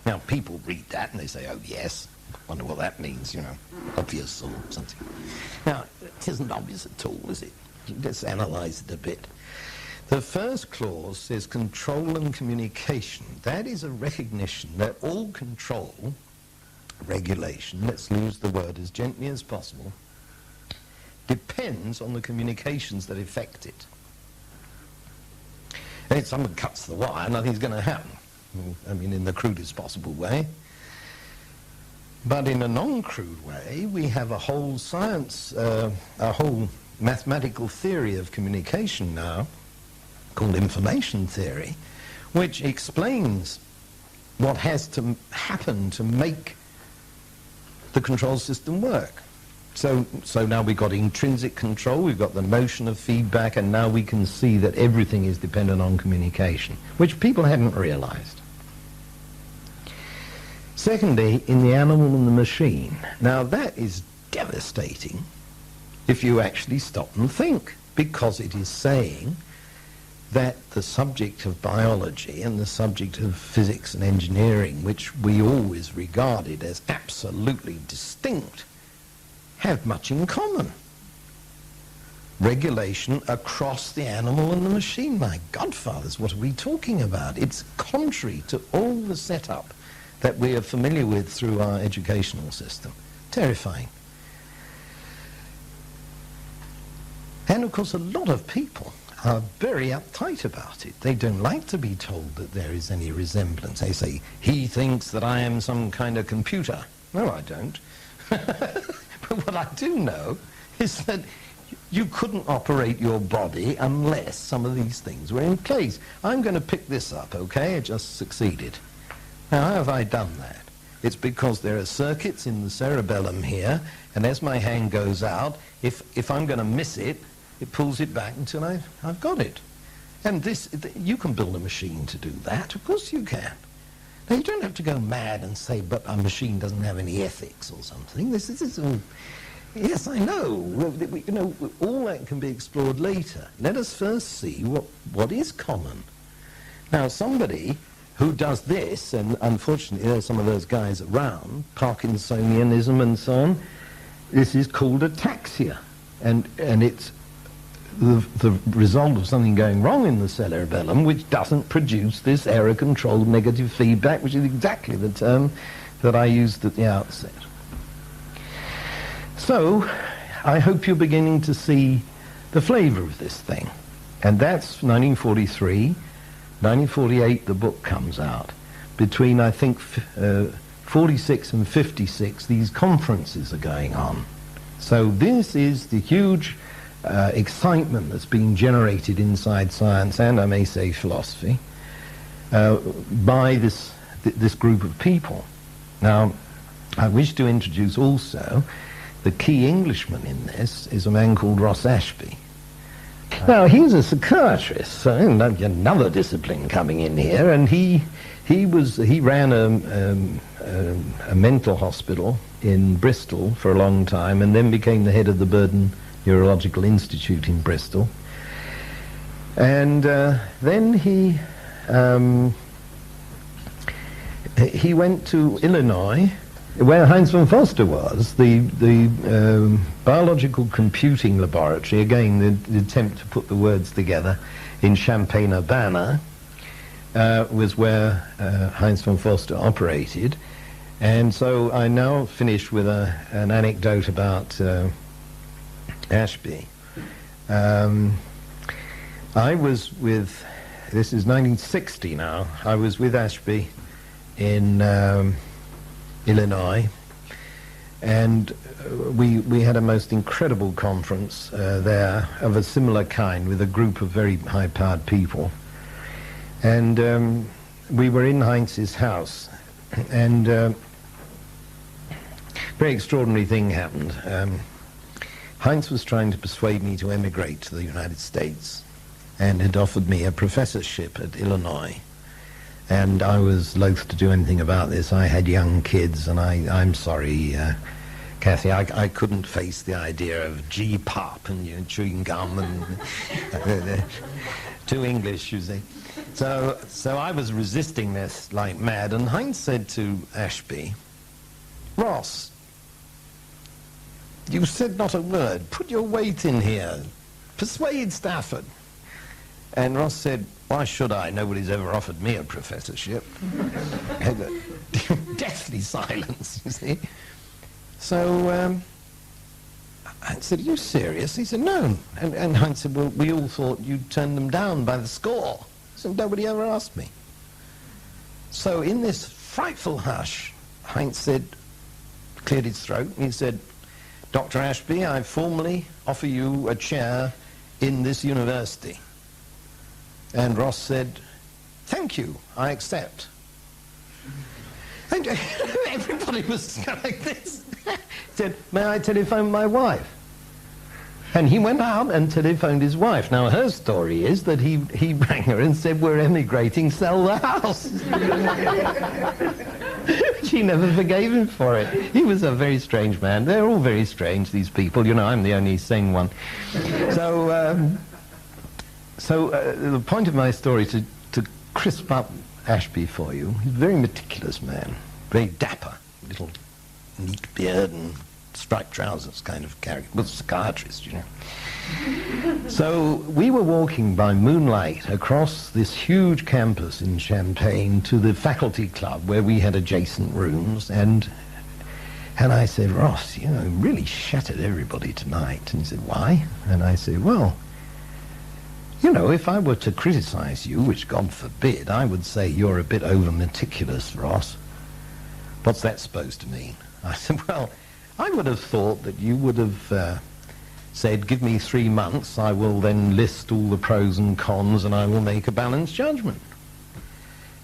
Now, people read that and they say, oh, yes, wonder what that means, you know, obvious or something. Now, it isn't obvious at all, is it? Let's analyze it a bit. The first clause says control and communication. That is a recognition that all control, regulation, let's use the word as gently as possible, depends on the communications that affect it. And if someone cuts the wire, nothing's going to happen. I mean, in the crudest possible way. But in a non-crude way, we have a whole science, a whole mathematical theory of communication now, called information theory, which explains what has to happen to make the control system work. So now we've got intrinsic control, we've got the notion of feedback, and now we can see that everything is dependent on communication, which people hadn't realized. Secondly, in the animal and the machine. Now that is devastating if you actually stop and think, because it is saying that the subject of biology and the subject of physics and engineering, which we always regarded as absolutely distinct, have much in common. Regulation across the animal and the machine. My godfathers, what are we talking about? It's contrary to all the setup that we are familiar with through our educational system. Terrifying. And of course, a lot of people are very uptight about it. They don't like to be told that there is any resemblance. They say, he thinks that I am some kind of computer. No, I don't. But what I do know is that you couldn't operate your body unless some of these things were in place. I'm going to pick this up, okay? I just succeeded. Now, how have I done that? It's because there are circuits in the cerebellum here, and as my hand goes out, if I'm going to miss it, it pulls it back until I've got it. And you can build a machine to do that. Of course you can. Now, you don't have to go mad and say, but a machine doesn't have any ethics or something. This is all... Yes, I know. You know, all that can be explored later. Let us first see what is common. Now, somebody who does this, and unfortunately there are some of those guys around, Parkinsonianism and so on, this is called ataxia. And it's the result of something going wrong in the cerebellum, which doesn't produce this error-controlled negative feedback, which is exactly the term that I used at the outset. So, I hope you're beginning to see the flavor of this thing. And that's 1943. 1948, the book comes out. Between, I think, 46 and 56, these conferences are going on. So this is the huge excitement that's being generated inside science, and I may say philosophy, by this group of people. Now, I wish to introduce also the key Englishman in this is a man called Ross Ashby. Now, he's a psychiatrist, so another discipline coming in here, and he ran a mental hospital in Bristol for a long time, and then became the head of the Burden Neurological Institute in Bristol. And then he went to Illinois, where Heinz von Foster was, the biological computing laboratory, again the attempt to put the words together, in Champaign-Urbana, was where Heinz von Foster operated. And so I now finish with an anecdote about Ashby. I was with, this is 1960 now, I was with Ashby in Illinois, and we had a most incredible conference there of a similar kind with a group of very high-powered people. And we were in Heinz's house, and a very extraordinary thing happened. Heinz was trying to persuade me to emigrate to the United States and had offered me a professorship at Illinois. And I was loath to do anything about this. I had young kids, and I'm sorry, Kathy, I couldn't face the idea of G-pop and chewing gum and too English, you see. So I was resisting this like mad, and Heinz said to Ashby, Ross, you said not a word. Put your weight in here. Persuade Stafford. And Ross said, why should I? Nobody's ever offered me a professorship. Deathly silence, you see. So I said, are you serious? He said, no. And Heinz said, well, we all thought you'd turn them down by the score. So nobody ever asked me. So in this frightful hush, Heinz said, cleared his throat, and he said, Dr. Ashby, I formally offer you a chair in this university. And Ross said, thank you, I accept. And everybody was like this. He said, may I telephone my wife? And he went out and telephoned his wife. Now, her story is that he rang her and said, we're emigrating, sell the house. She never forgave him for it. He was a very strange man. They're all very strange, these people. You know, I'm the only sane one. So the point of my story is to crisp up Ashby for you. He's a very meticulous man, very dapper, little neat beard and striped trousers kind of character. Was a psychiatrist, you know. So we were walking by moonlight across this huge campus in Champaign to the faculty club where we had adjacent rooms, and I said, Ross, you know, really shattered everybody tonight. And he said, why? And I said, well, you know, if I were to criticize you, which God forbid, I would say you're a bit over meticulous, Ross. What's that supposed to mean? I said, well, I would have thought that you would have said, give me 3 months, I will then list all the pros and cons, and I will make a balanced judgment.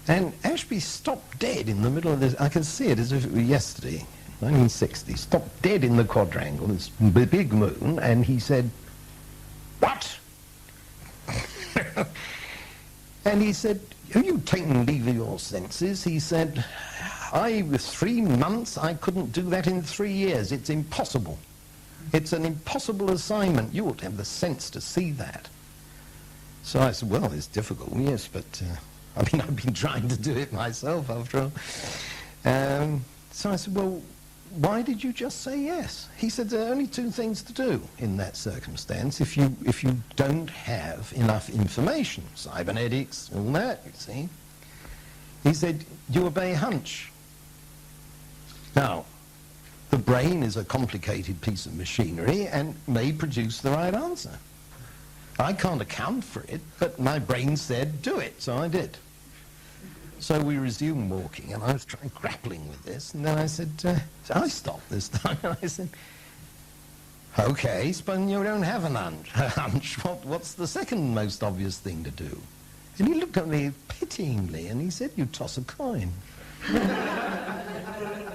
And Ashby stopped dead in the middle of this. I can see it as if it were yesterday, 1960. Stopped dead in the quadrangle, this big moon, and he said, what? And he said, have you taken leave of your senses? He said, with 3 months, I couldn't do that in 3 years. It's impossible. It's an impossible assignment. You ought to have the sense to see that. So I said, well, it's difficult, yes, but I mean, I've been trying to do it myself after all. So I said, well, why did you just say yes? He said, there are only two things to do in that circumstance if you don't have enough information. Cybernetics, all that, you see. He said, you obey hunch. Now, the brain is a complicated piece of machinery and may produce the right answer. I can't account for it, but my brain said, do it, so I did. So we resumed walking, and I was grappling with this, and then I said, I stopped this time, and I said, okay, but you don't have an hunch. What's the second most obvious thing to do? And he looked at me pityingly, and he said, you toss a coin.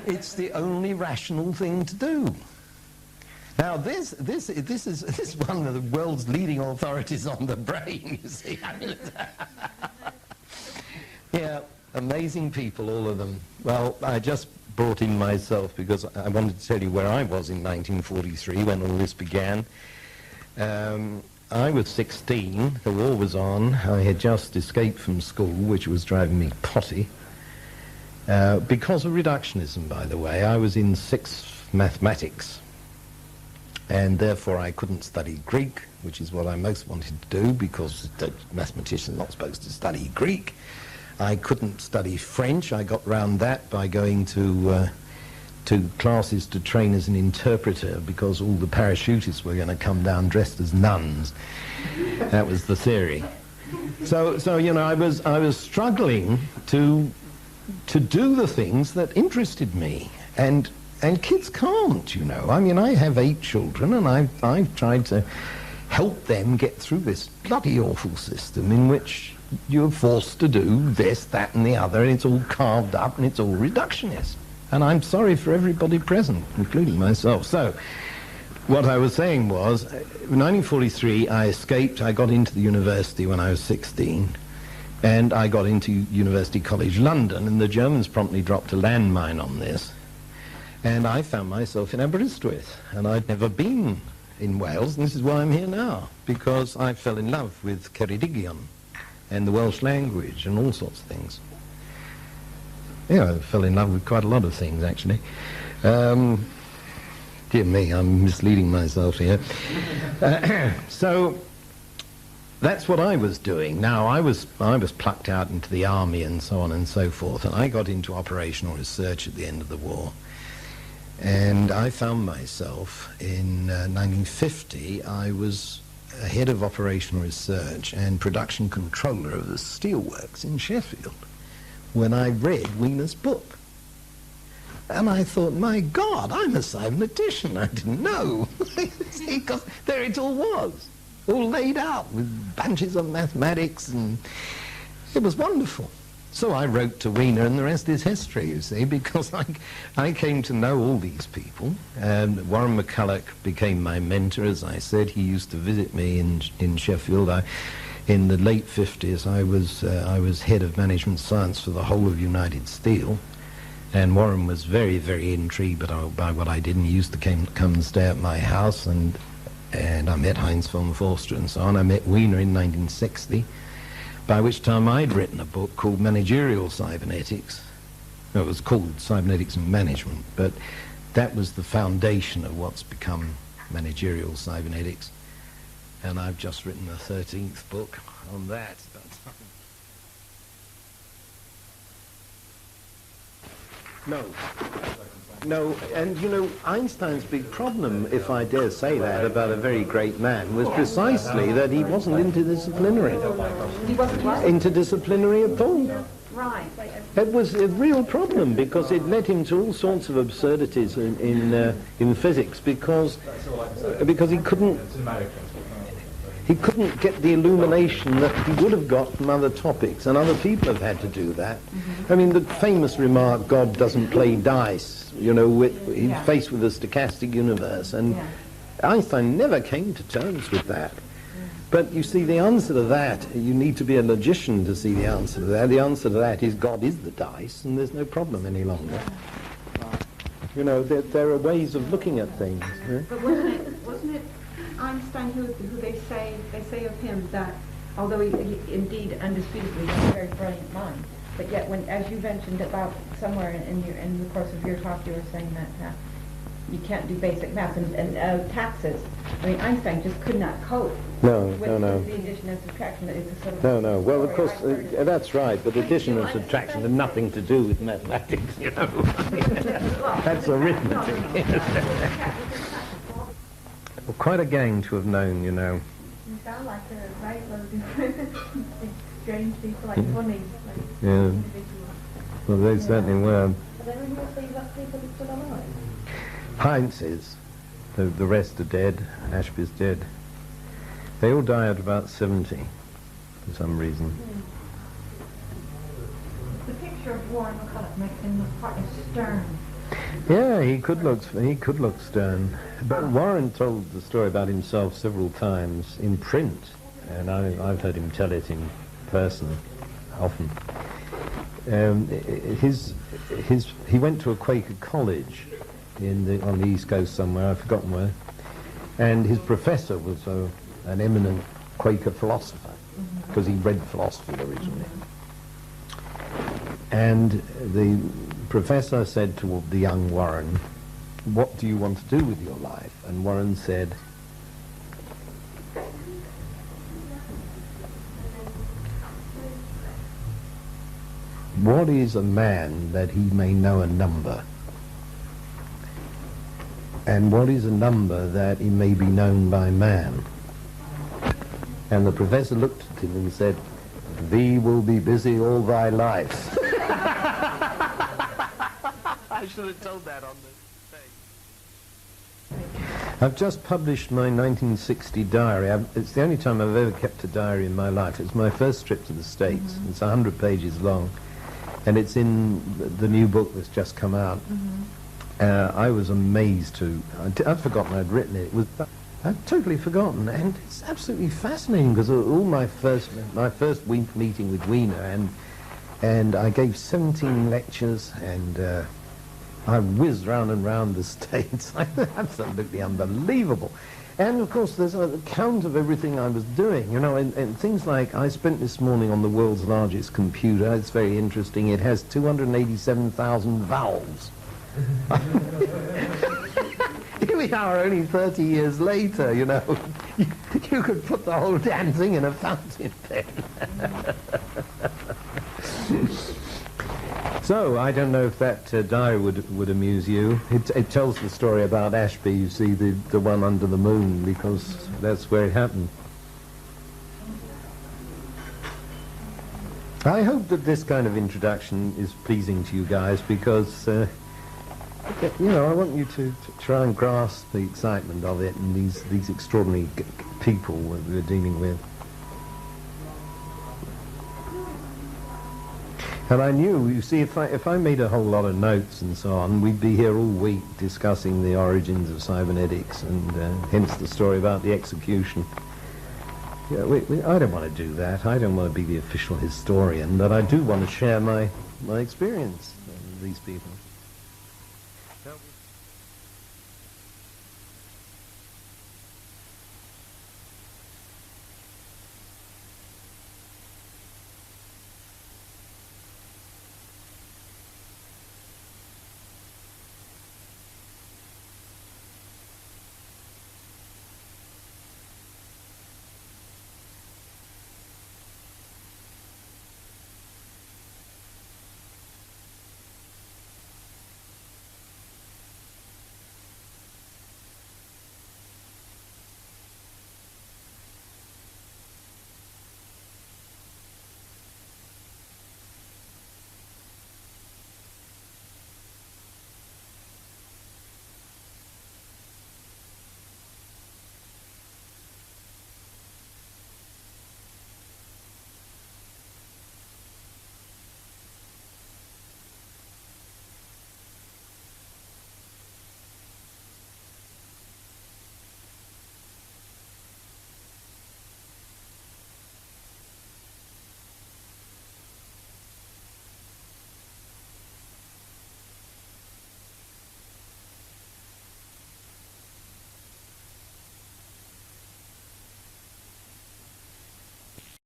It's the only rational thing to do. Now, this is one of the world's leading authorities on the brain, you see. Yeah, amazing people, all of them. Well, I just brought in myself because I wanted to tell you where I was in 1943 when all this began. I was 16, the war was on. I had just escaped from school, which was driving me potty. Because of reductionism, by the way. I was in 6th mathematics, and therefore I couldn't study Greek, which is what I most wanted to do, because the mathematicians are not supposed to study Greek. I couldn't study French. I got round that by going to classes to train as an interpreter, because all the parachutists were going to come down dressed as nuns. That was the theory. So you know, I was struggling to do the things that interested me, and kids can't, you know. I mean, I have 8 children, and I've tried to help them get through this bloody awful system in which you're forced to do this, that, and the other, and it's all carved up, and it's all reductionist. And I'm sorry for everybody present, including myself. So, what I was saying was, in 1943, I escaped. I got into the university when I was 16, and I got into University College London, and the Germans promptly dropped a landmine on this. And I found myself in Aberystwyth, and I'd never been in Wales, and this is why I'm here now, because I fell in love with Ceredigion and the Welsh language and all sorts of things. Yeah, I fell in love with quite a lot of things, actually. Dear me, I'm misleading myself here. So that's what I was doing. Now, I was plucked out into the army and so on and so forth, and I got into operational research at the end of the war. And I found myself in 1950, I was head of operational research and production controller of the steelworks in Sheffield when I read Wiener's book. And I thought, my God, I'm a cybernetician. I didn't know. See, because there it all was, all laid out with bunches of mathematics, and it was wonderful. So I wrote to Wiener, and the rest is history, you see, because I came to know all these people. And Warren McCulloch became my mentor, as I said. He used to visit me in Sheffield. In the late 50s, I was head of management science for the whole of United Steel. And Warren was very, very intrigued by what I did, and he used to come and stay at my house. And I met Heinz von Forster and so on. I met Wiener in 1960. By which time I'd written a book called Managerial Cybernetics. It was called Cybernetics and Management, but that was the foundation of what's become Managerial Cybernetics. And I've just written the 13th book on that. No, and you know, Einstein's big problem, if I dare say that, about a very great man, was precisely that he wasn't interdisciplinary. He wasn't what? Interdisciplinary at all. Right. It was a real problem because it led him to all sorts of absurdities in physics because he couldn't get the illumination that he would have got from other topics, and other people have had to do that. I mean, the famous remark, God doesn't play dice, you know, he's faced with a stochastic universe, and Einstein never came to terms with that. But you see, the answer to that, you need to be a logician to see the answer to that. The answer to that is God is the dice, and there's no problem any longer. You know, there are ways of looking at things. But wasn't it Einstein who they say of him that, although he indeed indisputably has a very brilliant mind, But yet, when, as you mentioned about somewhere in the course of your talk, you were saying that you can't do basic math and taxes. I mean, Einstein just could not cope with the addition and subtraction. It's a sort of No. Well, of course, that's right. But But addition you and understand subtraction have nothing to do with mathematics, you know. That's arithmetic. Well, quite a gang to have known, you know. You sound like a right of strange people, like funny, like Yeah. individuals. Well, they certainly were. Are there any more things that people are still alive? Heinz is. The rest are dead. Ashby's dead. They all die at about 70 for some reason. The picture of Warren McCulloch makes him look quite stern. Yeah, he could look stern. But Warren told the story about himself several times in print, and I've heard him tell it in person often. He went to a Quaker college on the East Coast somewhere, I've forgotten where, and his professor was an eminent Quaker philosopher, because he read philosophy originally. And the professor said to the young Warren, "What do you want to do with your life?" And Warren said, "What is a man that he may know a number? And what is a number that he may be known by man?" And the professor looked at him and said, "Thee will be busy all thy life." I should have told that on the stage. I've just published my 1960 diary. It's the only time I've ever kept a diary in my life. It's my first trip to the States. It's 100 pages long, and it's in the new book that's just come out. I was amazed I'd forgotten I'd written it. I'd totally forgotten, and it's absolutely fascinating because all my first week meeting with Wiener, and I gave 17 lectures, and I whizzed round and round the States. Absolutely unbelievable. And of course there's an account of everything I was doing, you know, and things like, I spent this morning on the world's largest computer. It's very interesting. It has 287,000 valves. Here we are only 30 years later, you know. You could put the whole damn thing in a fountain pen. So, I don't know if that diary would amuse you. It tells the story about Ashby, you see, the one under the moon, because that's where it happened. I hope that this kind of introduction is pleasing to you guys, because you know, I want you to try and grasp the excitement of it and these extraordinary people we're dealing with. And I knew, you see, if I made a whole lot of notes and so on, we'd be here all week discussing the origins of cybernetics, and hence the story about the execution. Yeah, I don't want to do that. I don't want to be the official historian, but I do want to share my experience with these people.